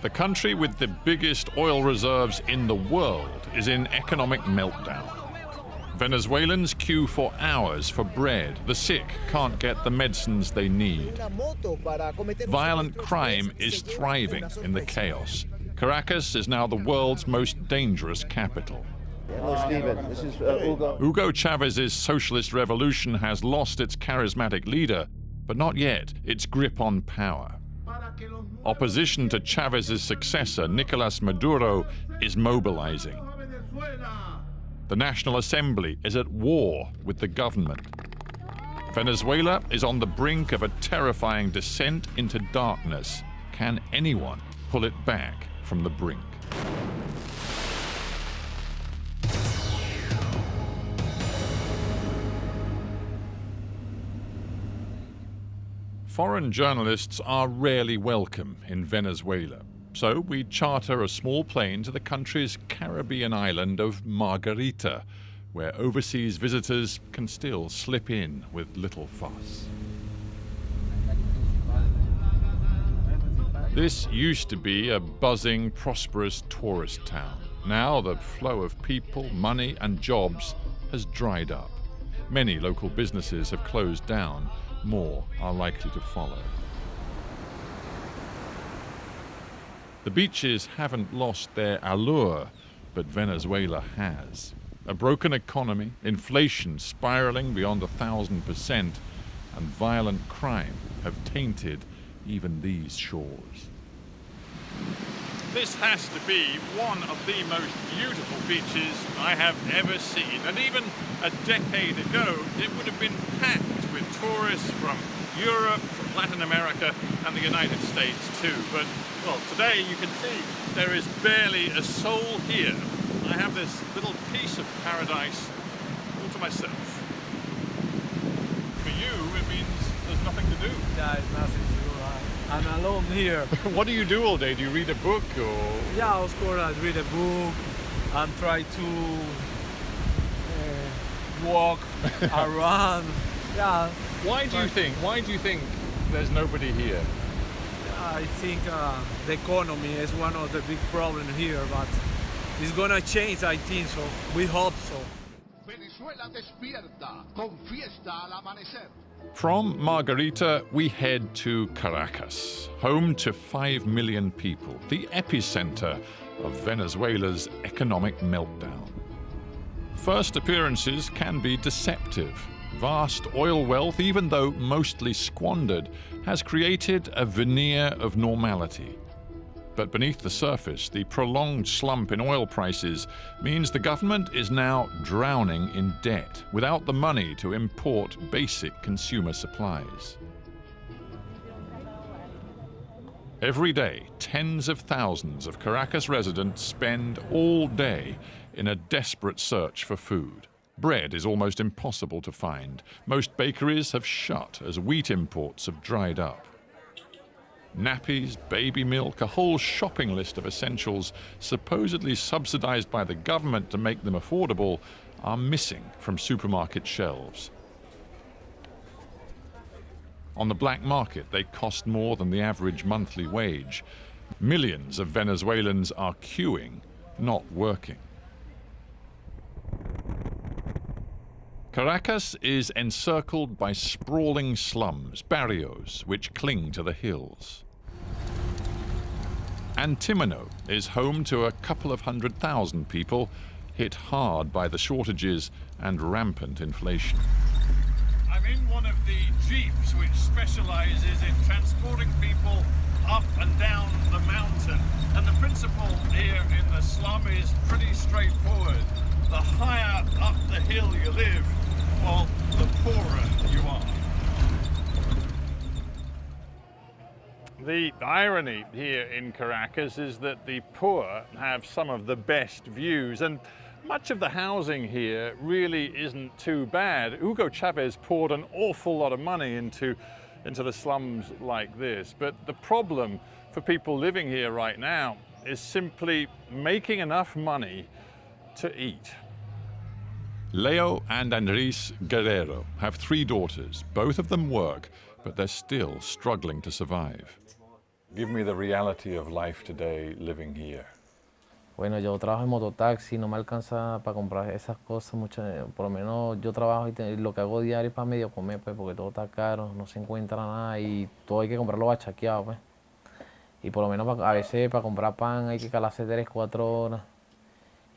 The country with the biggest oil reserves in the world is in economic meltdown. Venezuelans queue for hours for bread. The sick can't get the medicines they need. Violent crime is thriving in the chaos. Caracas is now the world's most dangerous capital. Hello, Stephen. This is Hugo. Hugo Chavez's socialist revolution has lost its charismatic leader, but not yet its grip on power. Opposition to Chavez's successor, Nicolas Maduro, is mobilizing. The National Assembly is at war with the government. Venezuela is on the brink of a terrifying descent into darkness. Can anyone pull it back from the brink? Foreign journalists are rarely welcome in Venezuela, so we charter a small plane to the country's Caribbean island of Margarita, where overseas visitors can still slip in with little fuss. This used to be a buzzing, prosperous tourist town. Now the flow of people, money, and jobs has dried up. Many local businesses have closed down. More are likely to follow. The beaches haven't lost their allure, but Venezuela has. A broken economy, inflation spiraling beyond 1,000%, and violent crime have tainted even these shores. This has to be one of the most beautiful beaches I have ever seen. And even a decade ago, it would have been packed with tourists from Europe, from Latin America, and the United States too. But, well, today you can see there is barely a soul here. I have this little piece of paradise all to myself. For you, it means there's nothing to do. Yeah, it's nothing to do. I'm alone here. What do you do all day? Do you read a book or? Yeah, of course I read a book and try to walk around. Yeah. Why do you think there's nobody here? I think the economy is one of the big problems here, but it's gonna change, I think so. We hope so. Venezuela despierta, con fiesta al amanecer. From Margarita, we head to Caracas, home to 5 million people, the epicenter of Venezuela's economic meltdown. First appearances can be deceptive. Vast oil wealth, even though mostly squandered, has created a veneer of normality. But beneath the surface, the prolonged slump in oil prices means the government is now drowning in debt without the money to import basic consumer supplies. Every day, tens of thousands of Caracas residents spend all day in a desperate search for food. Bread is almost impossible to find. Most bakeries have shut as wheat imports have dried up. Nappies, baby milk, a whole shopping list of essentials supposedly subsidized by the government to make them affordable are missing from supermarket shelves. On the black market, they cost more than the average monthly wage. Millions of Venezuelans are queuing, not working. Caracas is encircled by sprawling slums, barrios, which cling to the hills. Antimano is home to a couple of 100,000 people hit hard by the shortages and rampant inflation. I'm in one of the jeeps which specializes in transporting people up and down the mountain. And the principle here in the slum is pretty straightforward. The higher up the hill you live, well, the poorer you are. The irony here in Caracas is that the poor have some of the best views, and much of the housing here really isn't too bad. Hugo Chavez poured an awful lot of money into the slums like this, but the problem for people living here right now is simply making enough money to eat. Leo and Andres Guerrero have 3 daughters. Both of them work, but they're still struggling to survive. Give me the reality of life today living here. Bueno, yo trabajo en mototaxi, no me alcanza para comprar esas cosas, por lo menos yo trabajo y lo que hago diario es para medio comer, pues, porque todo está caro, no se encuentra nada y todo hay que comprarlo bachaqueado, pues. Y por lo menos a veces para comprar pan hay que calarse 3, 4 horas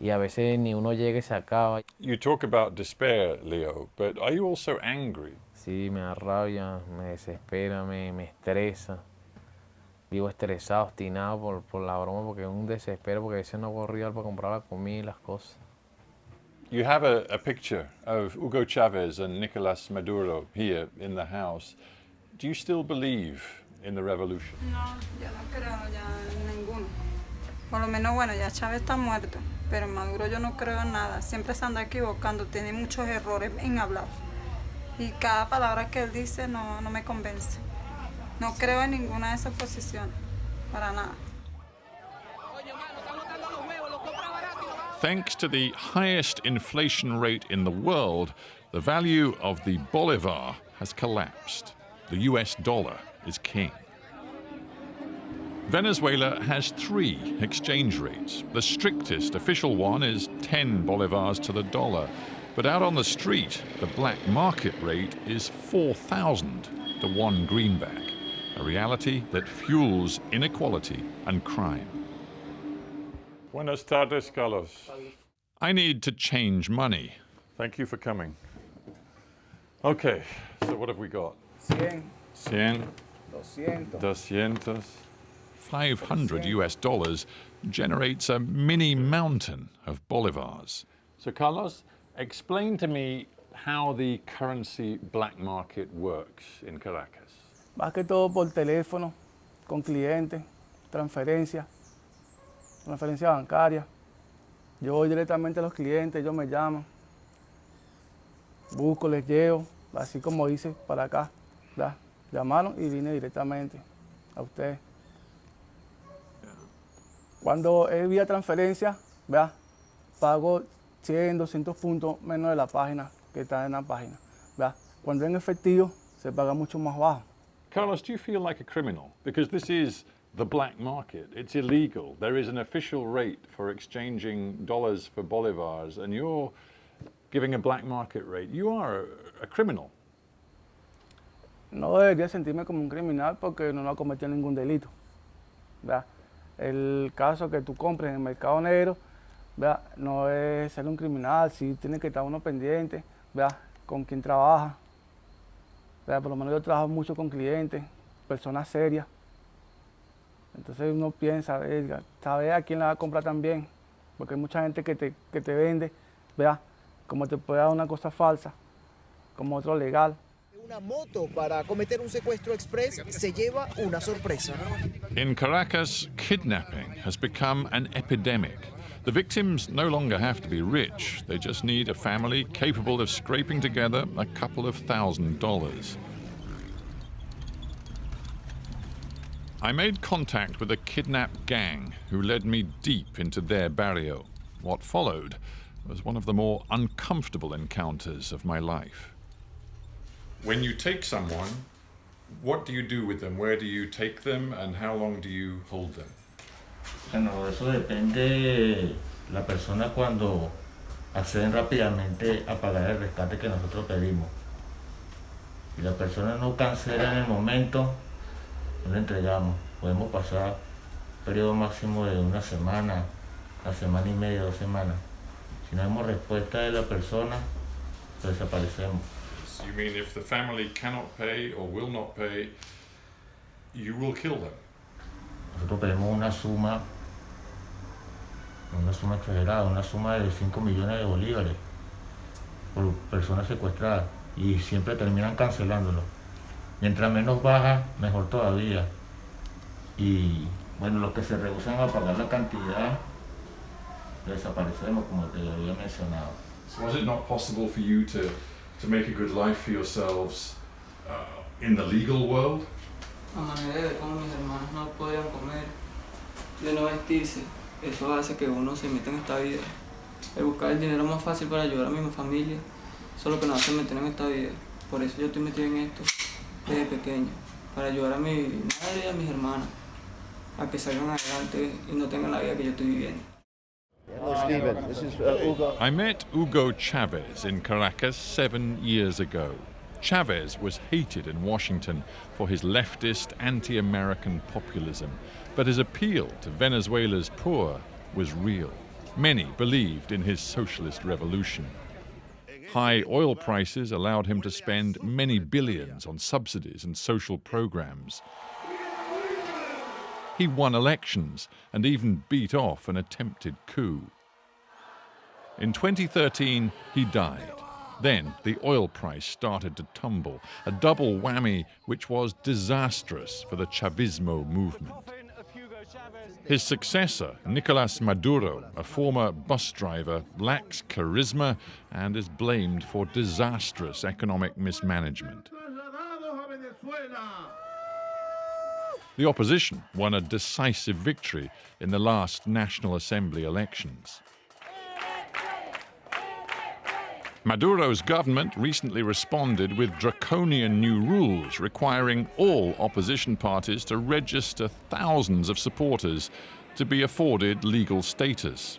y a veces ni uno llega y se acaba. You talk about despair, Leo, but are you also angry? Sí, me da rabia, me desespera, me estresa. Vivo estresado, obstinado por la broma, porque es un desespero, porque a veces no corría para comprar la comida y las cosas. You have a picture of Hugo Chaves and Nicolas Maduro here in the house. Do you still believe in the revolution? No, yo no creo ya en ninguno. Por lo menos, bueno, ya Chávez está muerto, pero Maduro yo no creo en nada. Siempre se anda equivocando, tiene muchos errores en hablar. Y cada palabra que él dice no me convence. No creo en ninguna de esas posiciones, para nada. Thanks to the highest inflation rate in the world, the value of the bolivar has collapsed. The US dollar is king. Venezuela has 3 exchange rates. The strictest official one is 10 bolivars to the dollar. But out on the street, the black market rate is 4,000 to 1 greenback, a reality that fuels inequality and crime. Buenas tardes, Carlos. I need to change money. Thank you for coming. Okay, so what have we got? 100, 100, 200. 200. 500 US dollars generates a mini mountain of bolivars. So, Carlos, explain to me how the currency black market works in Caracas. Más que todo por teléfono, con clientes, transferencia bancaria. Yo voy directamente a los clientes, ellos me llaman, busco, les llevo, así como dice para acá. ¿Verdad? Llamaron y vine directamente a ustedes. Cuando es vía transferencia, ¿verdad? Pago 100, 200 puntos menos de la página que está en la página. ¿Verdad? Cuando en efectivo, se paga mucho más bajo. Carlos, do you feel like a criminal? Because this is the black market. It's illegal. There is an official rate for exchanging dollars for bolivars, and you're giving a black market rate. You are a criminal. No debería sentirme como un criminal porque no ha cometido ningún delito. ¿Verdad? El caso que tú compres en el mercado negro, ¿verdad? No es ser un criminal, sí tiene que estar uno pendiente, ¿verdad? Con quién trabaja. ¿Verdad? Por lo menos yo trabajo mucho con clientes, personas serias. Entonces uno piensa, sabe a quién la va a comprar también, porque hay mucha gente que te vende, ¿verdad? Como te puede dar una cosa falsa, como otro legal. Una moto para cometer un secuestro express se lleva una sorpresa. In Caracas, kidnapping has become an epidemic. The victims no longer have to be rich. They just need a family capable of scraping together a couple of $1,000s. I made contact with a kidnapped gang who led me deep into their barrio. What followed was one of the more uncomfortable encounters of my life. When you take someone, what do you do with them? Where do you take them and how long do you hold them? Bueno, eso depende la persona cuando acceden rápidamente a pagar el rescate que nosotros pedimos. Si la persona no cancela en el momento, no le entregamos. Podemos pasar un periodo máximo de una semana y media, 2 semanas. Si no vemos respuesta de la persona, lo desaparecemos. You mean if the family cannot pay or will not pay, you will kill them? Nosotros pedimos una suma exagerada, una suma de 5 millones de bolívares por personas secuestradas y siempre terminan cancelándolo. Mientras menos baja, mejor todavía. Y bueno, los que se rehusan a pagar la cantidad, desaparecemos, como te había mencionado. So was it not possible for you to make a good life for yourselves in the legal world? A manera de ver cómo mis hermanos no podían comer, de no vestirse, eso hace que uno se meta en esta vida. El buscar el dinero más fácil para ayudar a mi familia, eso es lo que nos hace meter en esta vida. Por eso yo estoy metido en esto desde pequeño, para ayudar a mi madre y a mis hermanas. a que salgan adelante y no tengan la vida que yo estoy viviendo. Hello, Stephen. This is Hugo. I met Hugo Chaves in Caracas 7 years ago. Chaves was hated in Washington for his leftist, anti-American populism, but his appeal to Venezuela's poor was real. Many believed in his socialist revolution. High oil prices allowed him to spend many billions on subsidies and social programs. He won elections and even beat off an attempted coup. In 2013, he died. Then the oil price started to tumble, a double whammy which was disastrous for the Chavismo movement. His successor, Nicolas Maduro, a former bus driver, lacks charisma and is blamed for disastrous economic mismanagement. The opposition won a decisive victory in the last National Assembly elections. Maduro's government recently responded with draconian new rules requiring all opposition parties to register thousands of supporters to be afforded legal status.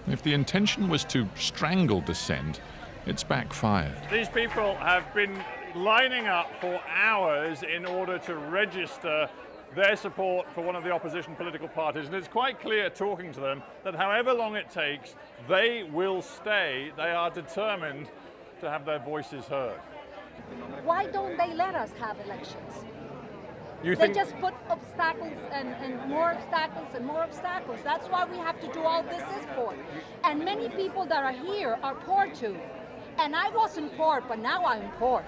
If the intention was to strangle dissent, it's backfired. These people have been lining up for hours in order to register their support for one of the opposition political parties, and it's quite clear talking to them that however long it takes, they will stay. They are determined to have their voices heard. Why don't they let us have elections? They just put obstacles and more obstacles and more obstacles. That's why we have to do all this is for. And many people that are here are poor too. And I wasn't poor, but now I'm poor.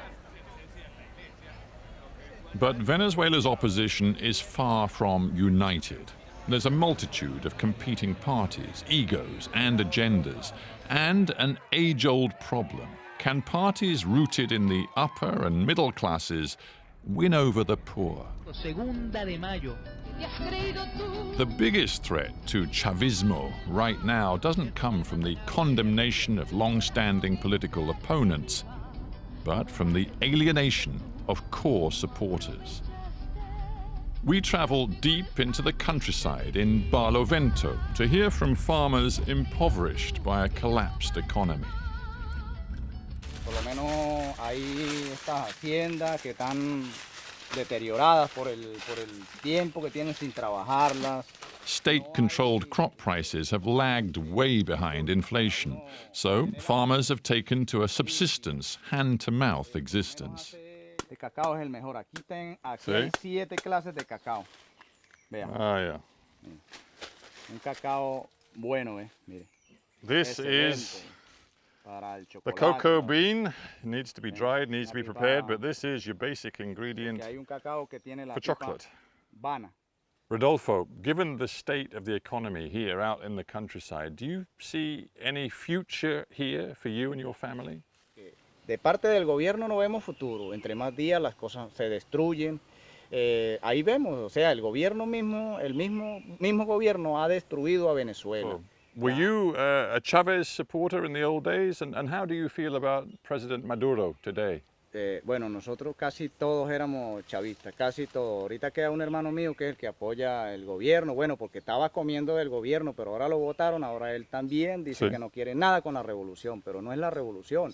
But Venezuela's opposition is far from united. There's a multitude of competing parties, egos, and agendas, and an age-old problem. Can parties rooted in the upper and middle classes win over the poor? The biggest threat to Chavismo right now doesn't come from the condemnation of long-standing political opponents, but from the alienation of core supporters. We travel deep into the countryside in Barlovento to hear from farmers impoverished by a collapsed economy. Por lo menos hay estas haciendas que están deterioradas por el tiempo que tienen sin trabajarlas. State-controlled crop prices have lagged way behind inflation, so farmers have taken to a subsistence, hand-to-mouth existence. De cacao es el mejor. Aquí hay 7 clases de cacao. Vean. Ah, yeah. Un cacao bueno, mire. This is the cocoa bean. It needs to be dried, needs to be prepared, but this is your basic ingredient for chocolate. Rodolfo, given the state of the economy here out in the countryside, do you see any future here for you and your family? De parte del gobierno no vemos futuro. Entre más días las cosas se destruyen. Ahí vemos, o sea, el gobierno mismo, el mismo gobierno ha destruido a Venezuela. Were you a Chaves supporter in the old days? And how do you feel about President Maduro today? Bueno, nosotros casi todos éramos chavistas, casi todos. Ahorita queda un hermano mío que es el que apoya el gobierno, bueno, porque estaba comiendo del gobierno, pero ahora lo votaron, ahora él también dice que no quiere nada con la revolución, pero no es la revolución.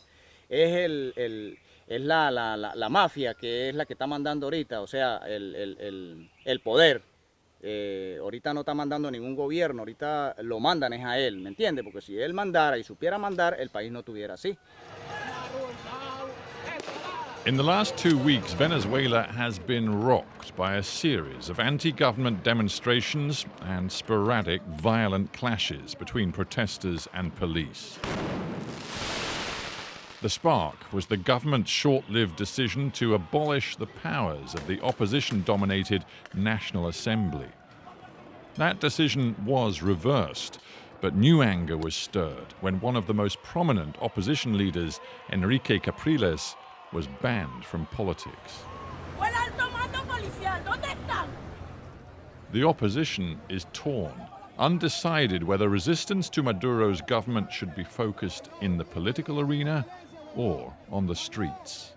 Es la mafia que es la que está mandando ahorita, o sea, el poder. Ahorita no está mandando ningún gobierno, ahorita lo mandan es a él, ¿me entiende? Porque si él mandara y supiera mandar, el país no estuviera así. In the last 2 weeks, Venezuela has been rocked by a series of anti-government demonstrations and sporadic violent clashes between protesters and police. The spark was the government's short-lived decision to abolish the powers of the opposition-dominated National Assembly. That decision was reversed, but new anger was stirred when one of the most prominent opposition leaders, Enrique Capriles, was banned from politics. The opposition is torn, undecided whether resistance to Maduro's government should be focused in the political arena or on the streets.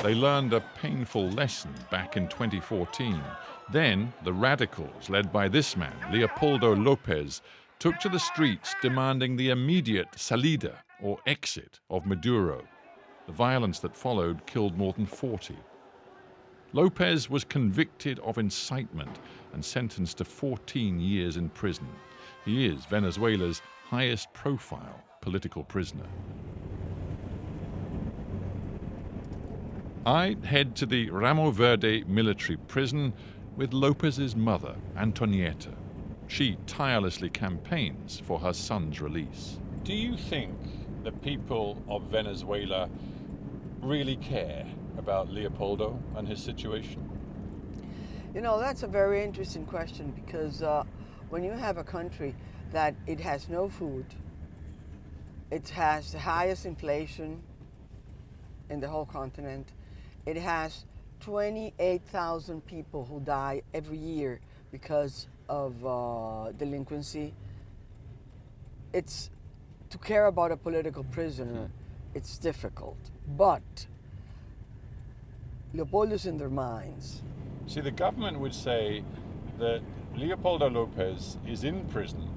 They learned a painful lesson back in 2014. Then, the radicals, led by this man, Leopoldo Lopez, took to the streets demanding the immediate salida, or exit, of Maduro. The violence that followed killed more than 40. Lopez was convicted of incitement and sentenced to 14 years in prison. He is Venezuela's highest profile political prisoner. I head to the Ramo Verde military prison with Lopez's mother, Antonieta. She tirelessly campaigns for her son's release. Do you think the people of Venezuela really care about Leopoldo and his situation? You know, that's a very interesting question because when you have a country that it has no food, it has the highest inflation in the whole continent, it has 28,000 people who die every year because of delinquency. It's to care about a political prisoner, it's difficult, but Leopoldo's in their minds. See, the government would say that Leopoldo Lopez is in prison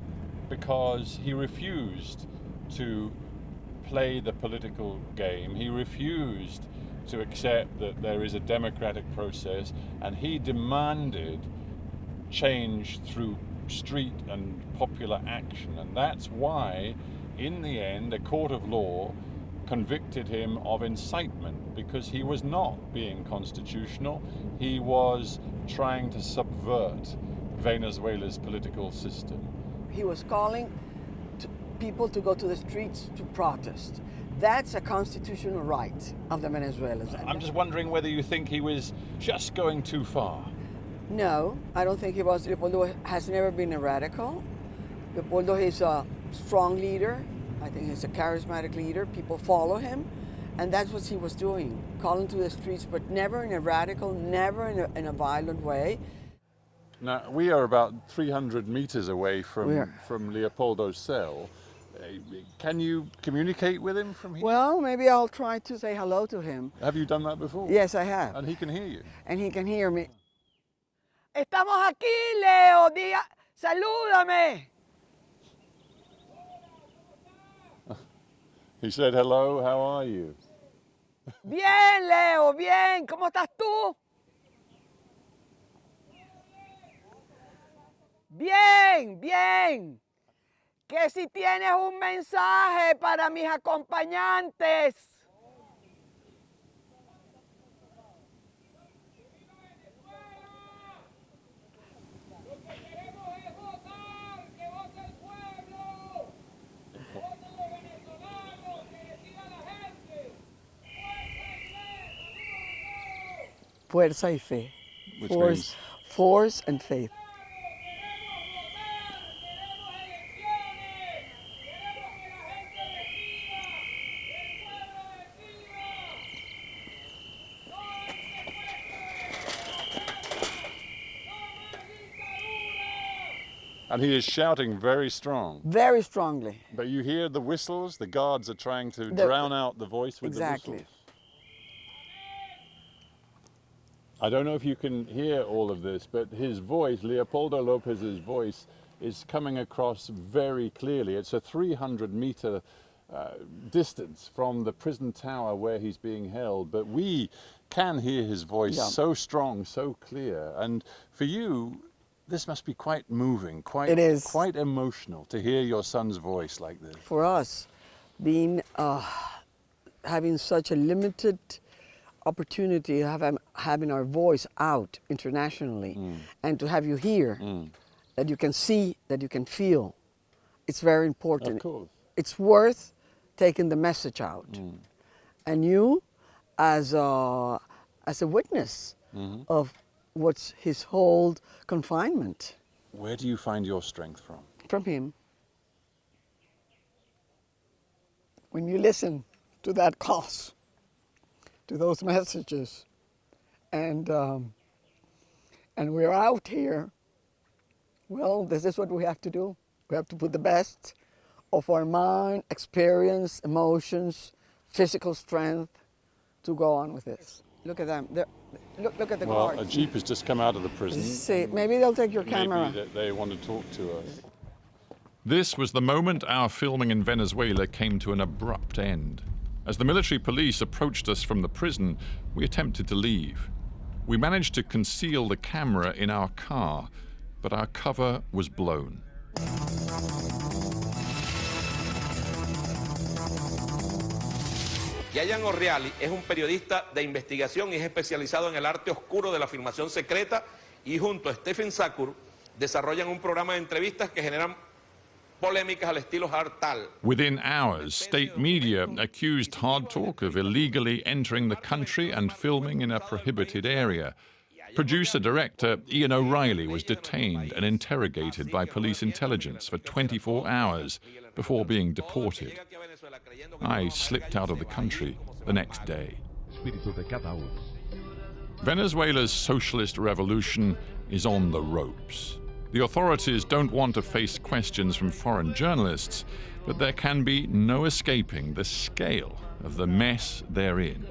because he refused to play the political game. He refused to accept that there is a democratic process, and he demanded change through street and popular action. And that's why, in the end, a court of law convicted him of incitement, because he was not being constitutional. He was trying to subvert Venezuela's political system. He was calling people to go to the streets to protest. That's a constitutional right of the Venezuelans. I'm just wondering whether you think he was just going too far. No, I don't think he was. Leopoldo has never been a radical. Leopoldo is a strong leader. I think he's a charismatic leader. People follow him. And that's what he was doing, calling to the streets, but never in a radical, never in a violent way. Now, we are about 300 meters away from Leopoldo's cell. Can you communicate with him from here? Well, maybe I'll try to say hello to him. Have you done that before? Yes, I have. And he can hear you? And he can hear me. Estamos aquí, Leo. Salúdame. He said, hello, how are you? Bien, Leo, bien. ¿Cómo estás tú? Bien, bien. Que si tienes un mensaje para mis acompañantes. Fuerza y fe. Force and faith. And he is shouting very strong. Very strongly. But you hear the whistles? The guards are trying to drown out the voice with the whistles. I don't know if you can hear all of this, but his voice, Leopoldo Lopez's voice, is coming across very clearly. It's a 300-meter distance from the prison tower where he's being held, but we can hear his voice so strong, so clear. And for you, this must be quite moving, quite emotional to hear your son's voice like this. For us, being having such a limited opportunity of having our voice out internationally, and to have you here, that you can see, that you can feel, it's very important. Of course. It's worth taking the message out. And you, as a witness of what's his whole confinement. Where do you find your strength from? From him. When you listen to that cause, to those messages, and we're out here, well, this is what we have to do. We have to put the best of our mind, experience, emotions, physical strength to go on with this. Look at them. Look at the Well, guards. a jeep has just come out of the prison. See, maybe they'll take your camera. Maybe they want to talk to us. This was the moment our filming in Venezuela came to an abrupt end. As the military police approached us from the prison, we attempted to leave. We managed to conceal the camera in our car, but our cover was blown. Yayan Orreali es un periodista de investigación y es especializado en el arte oscuro de la filmación secreta y junto a Stephen Sackur desarrollan un programa de entrevistas que generan polémicas al estilo HARDtalk. Within hours, state media accused HARDtalk of illegally entering the country and filming in a prohibited area. Producer-director Ian O'Reilly was detained and interrogated by police intelligence for 24 hours before being deported. I slipped out of the country the next day. Venezuela's socialist revolution is on the ropes. The authorities don't want to face questions from foreign journalists, but there can be no escaping the scale of the mess they're in.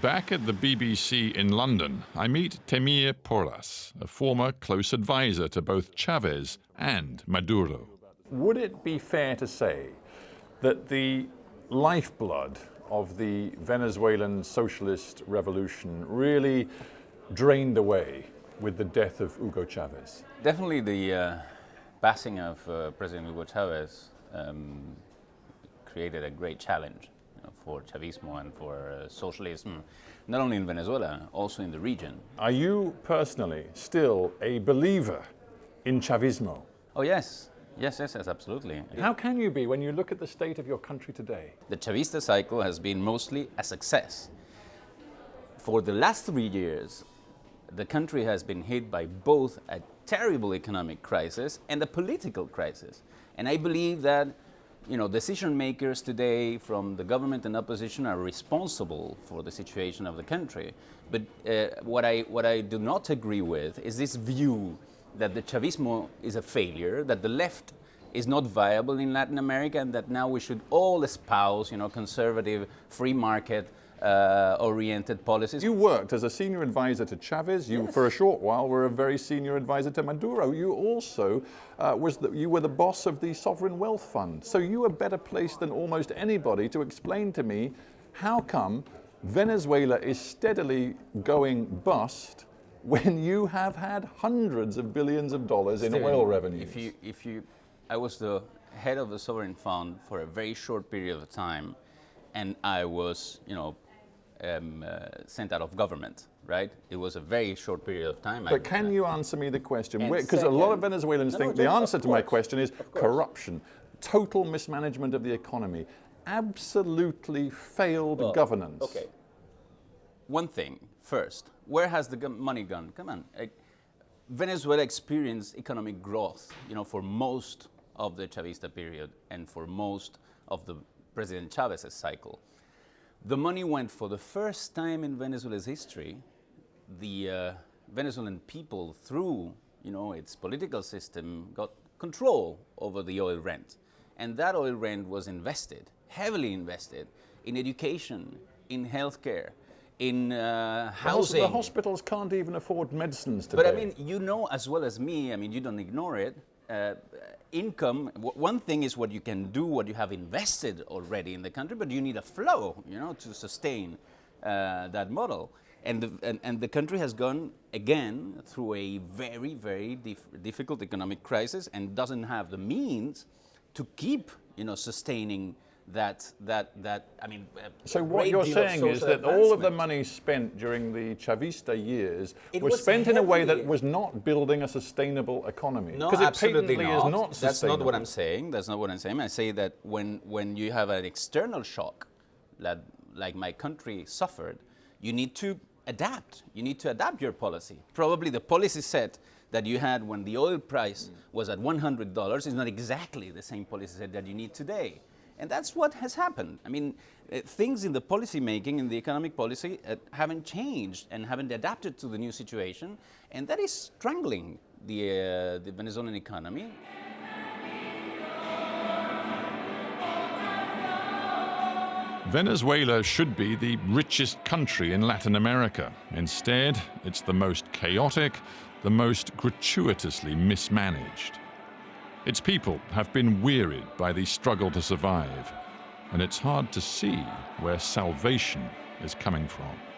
Back at the BBC in London, I meet TEMIR PORRAS, a former close advisor to both Chaves and Maduro. Would it be fair to say that the lifeblood of the Venezuelan socialist revolution really drained away with the death of Hugo Chavez? Definitely the passing of President Hugo Chavez created a great challenge for Chavismo and for socialism, not only in Venezuela, also in the region. Are you personally still a believer in Chavismo? Oh yes, yes, absolutely. How can you be when you look at the state of your country today? The Chavista cycle has been mostly a success. For the last 3 years, the country has been hit by both a terrible economic crisis and a political crisis. And I believe that decision makers today from the government and opposition are responsible for the situation of the country. But what I do not agree with is this view that the Chavismo is a failure, that the left is not viable in Latin America, and that now we should all espouse, conservative, free market oriented policies. You worked as a senior advisor to Chavez. You, for a short while, were a very senior advisor to Maduro. You also you were the boss of the Sovereign Wealth Fund. So you are better placed than almost anybody to explain to me how come Venezuela is steadily going bust when you have had hundreds of billions of dollars in oil revenues. I was the head of the Sovereign Fund for a very short period of time, and I was, sent out of government, right? It was a very short period of time. But can you answer me the question? Because a lot of Venezuelans think the answer to my question is corruption, total mismanagement of the economy, absolutely failed governance. Okay. One thing, first, where has the money gone? Come on. Venezuela experienced economic growth, for most of the Chavista period and for most of the President Chavez's cycle. The money went for the first time in Venezuela's history. The Venezuelan people, through its political system, got control over the oil rent. And that oil rent was invested, heavily invested, in education, in healthcare, in housing. The hospitals can't even afford medicines today. But you know as well as me, you don't ignore it. Income, one thing is what you can do, what you have invested already in the country, but you need a flow, to sustain that model. And the country has gone again through a very, very difficult economic crisis and doesn't have the means to keep, sustaining that. So what you're saying is that all of the money spent during the Chavista years was spent in a way that was not building a sustainable economy. No, because absolutely it patently not. is not sustainable. That's not what I'm saying. That's not what I'm saying. I say that when you have an external shock, like my country suffered, you need to adapt. You need to adapt your policy. Probably the policy set that you had when the oil price was at $100 is not exactly the same policy set that you need today. And that's what has happened. Things in the policy making, in the economic policy, haven't changed and haven't adapted to the new situation, and that is strangling the Venezuelan economy. Venezuela should be the richest country in Latin America. Instead, it's the most chaotic, the most gratuitously mismanaged. Its people have been wearied by the struggle to survive, and it's hard to see where salvation is coming from.